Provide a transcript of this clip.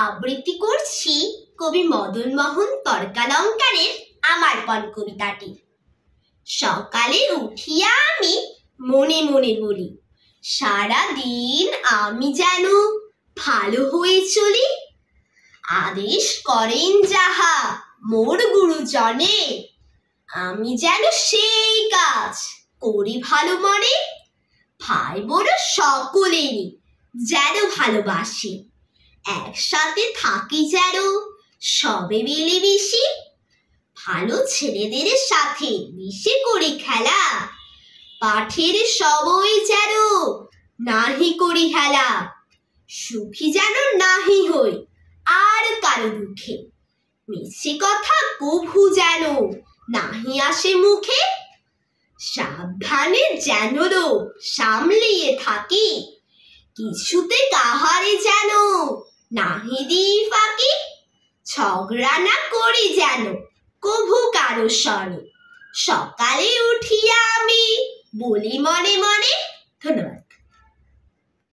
আবৃত্তি করছি কবি মদনমোহন তর্কালঙ্কারের আমার পণ কবিতাটি। সকালে উঠিয়া আমি মনে মনে বলি, সারাদিন আমি যেন ভালো হয়ে চলি। আদেশ করেন যাহা মোর গুরুজনে, আমি যেন সেই কাজ করি ভালো মনে। ভাই বোন সকলেরই যেন ভালোবাসি, একসাথে থাকি যেন সবে মিলেমিশে। ভালো ছেলেদের সাথে মিশে করি খেলা, পাঠের সময় যেন নাহি করি হেলা। সুখী যেন নাহি হই আর কারো দুঃখে, মিছে কথা কভু যেন নাহি আসে মুখে। সাবধানে যেন সামলিয়ে থাকি, কিছুতে কাহারে যেন নাহি দিই ফাঁকি। ঝগড়া না করি যেন কভু কারো সনে, সকালে উঠিয়া আমি বলি মনে মনে। ধন্যবাদ।